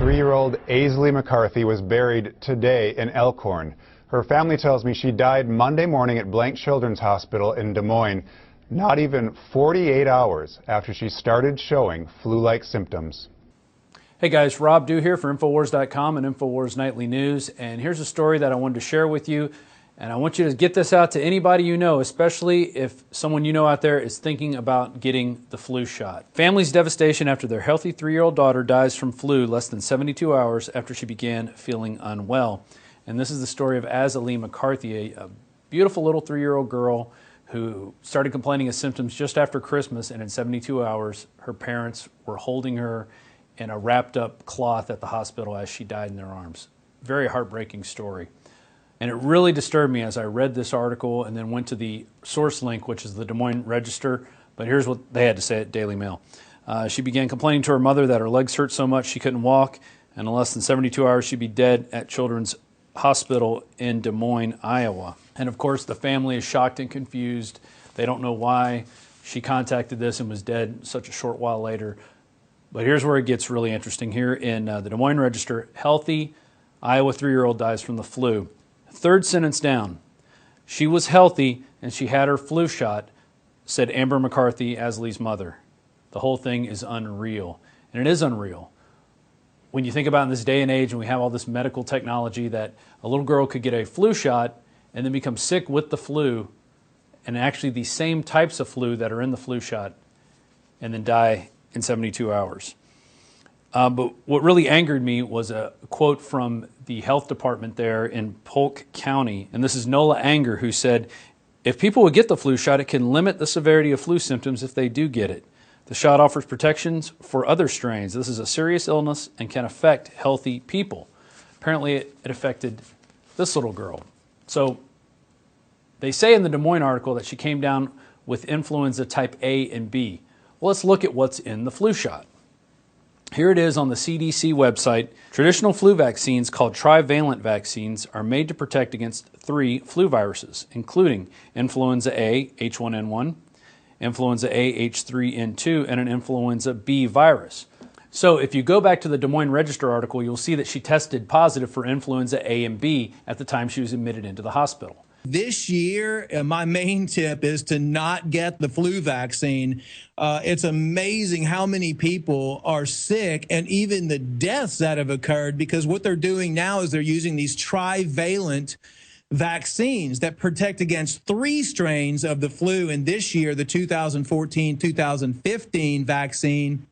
3-year-old Aisley McCarthy was buried today in Elkhorn. Her family tells me she died Monday morning at Blank Children's Hospital in Des Moines, not even 48 hours after she started showing flu-like symptoms. Hey guys, Rob Dew here for Infowars.com and Infowars Nightly News, and here's a story that I wanted to share with you, and I want you to get this out to anybody you know, especially if someone you know out there is thinking about getting the flu shot. Family's devastation after their healthy 3-year-old daughter dies from flu less than 72 hours after she began feeling unwell. And this is the story of Aisley McCarthy, a beautiful little 3-year-old girl who started complaining of symptoms just after Christmas, and in 72 hours her parents were holding her in a wrapped up cloth at the hospital as she died in their arms. Very heartbreaking story. And it really disturbed me as I read this article and then went to the source link, which is the Des Moines Register. But here's what they had to say at Daily Mail. She began complaining to her mother that her legs hurt so much she couldn't walk, and in less than 72 hours she'd be dead at Children's Hospital in Des Moines, Iowa. And of course the family is shocked and confused. They don't know why she contacted this and was dead such a short while later. But here's where it gets really interesting. Here in the Des Moines Register, healthy Iowa 3-year-old dies from the flu. Third sentence down, she was healthy and she had her flu shot, said Amber McCarthy, Aisley's mother. The whole thing is unreal, and it is unreal. When you think about in this day and age, and we have all this medical technology, that a little girl could get a flu shot and then become sick with the flu, and actually the same types of flu that are in the flu shot, and then die in 72 hours. But what really angered me was a quote from the health department there in Polk County, and this is Nola Anger, who said, "If people would get the flu shot, it can limit the severity of flu symptoms if they do get it. The shot offers protections for other strains. This is a serious illness and can affect healthy people." Apparently it affected this little girl. So they say in the Des Moines article that she came down with influenza type A and B. Well, let's look at what's in the flu shot. Here it is on the CDC website. Traditional flu vaccines called trivalent vaccines are made to protect against 3 flu viruses, including influenza A, H1N1, influenza A, H3N2, and an influenza B virus. So if you go back to the Des Moines Register article, you'll see that she tested positive for influenza A and B at the time she was admitted into the hospital. This year, my main tip is to not get the flu vaccine. It's amazing how many people are sick and even the deaths that have occurred, because what they're doing now is they're using these trivalent vaccines that protect against 3 strains of the flu. And this year, the 2014-2015 vaccine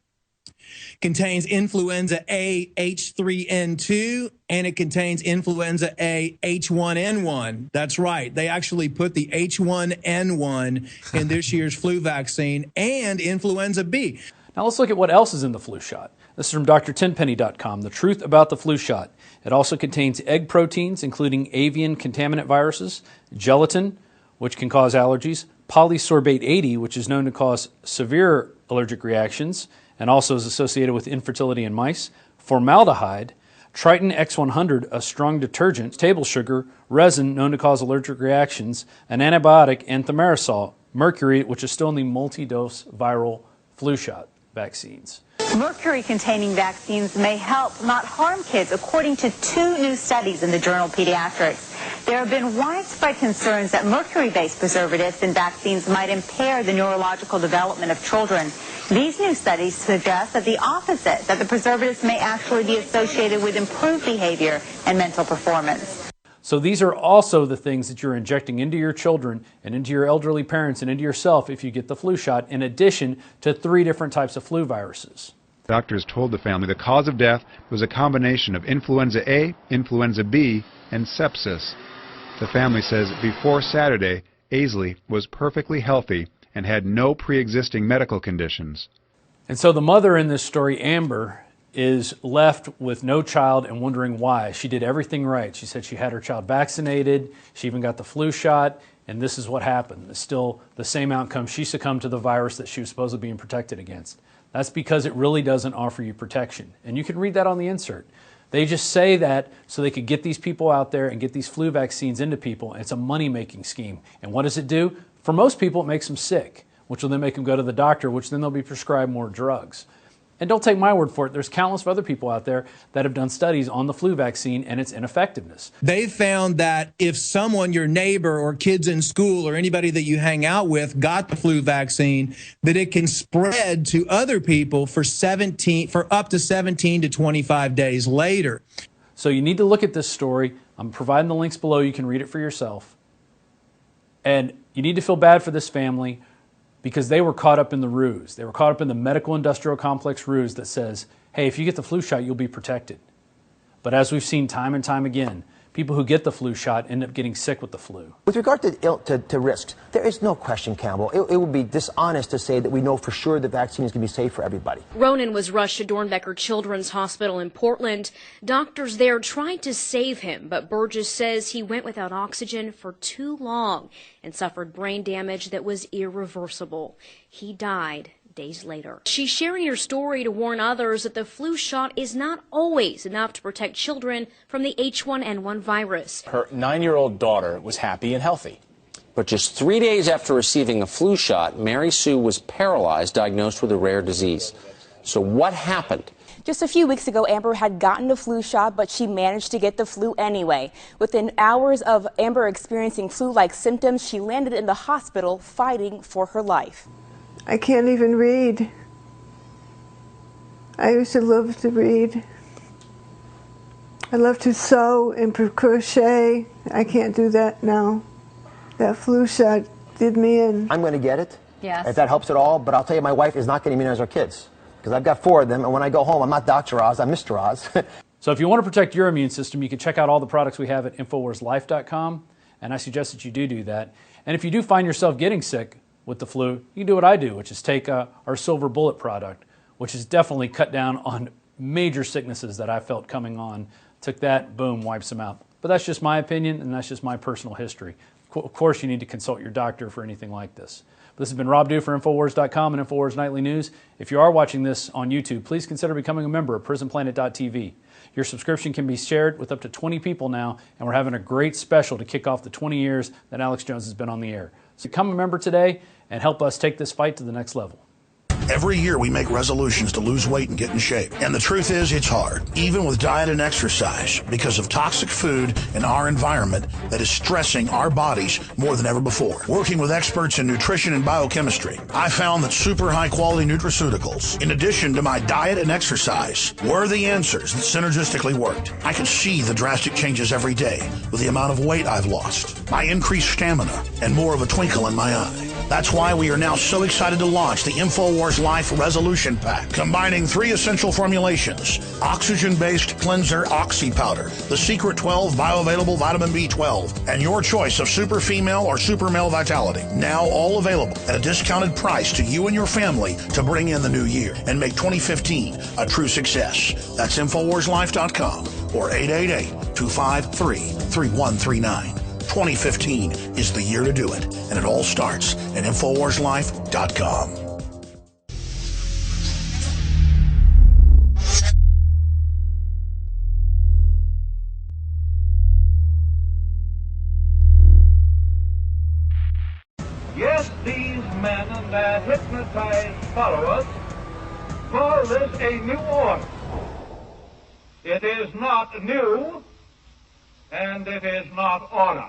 contains influenza A H3N2, and it contains influenza A H1N1. That's right. They actually put the H1N1 in this year's flu vaccine, and influenza B. Now let's look at what else is in the flu shot. This is from drtenpenny.com, The Truth About the Flu Shot. It also contains egg proteins, including avian contaminant viruses, gelatin, which can cause allergies, polysorbate 80, which is known to cause severe allergic reactions, and also is associated with infertility in mice, formaldehyde, Triton X100, a strong detergent, table sugar, resin known to cause allergic reactions, an antibiotic, and thimerosal, mercury, which is still in the multi-dose viral flu shot vaccines. Mercury-containing vaccines may help, not harm kids, according to 2 new studies in the journal Pediatrics. There have been widespread concerns that mercury-based preservatives in vaccines might impair the neurological development of children. These new studies suggest that the opposite, that the preservatives may actually be associated with improved behavior and mental performance. So these are also the things that you're injecting into your children and into your elderly parents and into yourself if you get the flu shot, in addition to 3 different types of flu viruses. Doctors told the family the cause of death was a combination of influenza A, influenza B, and sepsis. The family says before Saturday, Aisley was perfectly healthy and had no pre-existing medical conditions. And so the mother in this story, Amber, is left with no child and wondering why. She did everything right. She said she had her child vaccinated, she even got the flu shot, and this is what happened. It's still the same outcome. She succumbed to the virus that she was supposed to be protected against. That's because it really doesn't offer you protection. And you can read that on the insert. They just say that so they could get these people out there and get these flu vaccines into people. It's a money-making scheme. And what does it do? For most people, it makes them sick, which will then make them go to the doctor, which then they'll be prescribed more drugs. And don't take my word for it. There's countless other people out there that have done studies on the flu vaccine and its ineffectiveness. They found that if someone, your neighbor or kids in school or anybody that you hang out with got the flu vaccine, that it can spread to other people for up to 17 to 25 days later. So you need to look at this story. I'm providing the links below. You can read it for yourself. And you need to feel bad for this family, because they were caught up in the ruse. They were caught up in the medical industrial complex ruse that says, hey, if you get the flu shot, you'll be protected. But as we've seen time and time again, people who get the flu shot end up getting sick with the flu. With regard to risks, there is no question, Campbell. It would be dishonest to say that we know for sure the vaccine is going to be safe for everybody. Ronan was rushed to Dornbecker Children's Hospital in Portland. Doctors there tried to save him, but Burgess says he went without oxygen for too long and suffered brain damage that was irreversible. He died days later. She's sharing her story to warn others that the flu shot is not always enough to protect children from the H1N1 virus. Her 9-year-old daughter was happy and healthy. But just 3 days after receiving a flu shot, Mary Sue was paralyzed, diagnosed with a rare disease. So what happened? Just a few weeks ago, Amber had gotten the flu shot, but she managed to get the flu anyway. Within hours of Amber experiencing flu-like symptoms, she landed in the hospital fighting for her life. I can't even read. I used to love to read. I love to sew and crochet. I can't do that now. That flu shot did me in. I'm going to get it, Yes. if that helps at all, but I'll tell you, my wife is not going to immunize our kids, because I've got 4 of them, and when I go home, I'm not Dr. Oz, I'm Mr. Oz. So if you want to protect your immune system, you can check out all the products we have at InfoWarsLife.com, and I suggest that you do that. And if you do find yourself getting sick with the flu, you can do what I do, which is take our Silver Bullet product, which has definitely cut down on major sicknesses that I felt coming on. Took that, boom, wipes them out. But that's just my opinion, and that's just my personal history. Of course, you need to consult your doctor for anything like this. But this has been Rob Dew for InfoWars.com and InfoWars Nightly News. If you are watching this on YouTube, please consider becoming a member of PrisonPlanet.tv. Your subscription can be shared with up to 20 people now, and we're having a great special to kick off the 20 years that Alex Jones has been on the air. So become a member today and help us take this fight to the next level. Every year we make resolutions to lose weight and get in shape. And the truth is, it's hard, even with diet and exercise, because of toxic food in our environment that is stressing our bodies more than ever before. Working with experts in nutrition and biochemistry, I found that super high-quality nutraceuticals, in addition to my diet and exercise, were the answers that synergistically worked. I can see the drastic changes every day with the amount of weight I've lost, my increased stamina, and more of a twinkle in my eye. That's why we are now so excited to launch the InfoWars Life Resolution Pack, combining 3 essential formulations: oxygen-based cleanser Oxy Powder, the Secret 12 bioavailable vitamin B12, and your choice of super female or super male vitality. Now all available at a discounted price to you and your family to bring in the new year and make 2015 a true success. That's InfoWarsLife.com or 888-253-3139. 2015 is the year to do it, and it all starts at InfoWarsLife.com. Yes, these men and their hypnotized followers call this a new order. It is not new, and it is not order.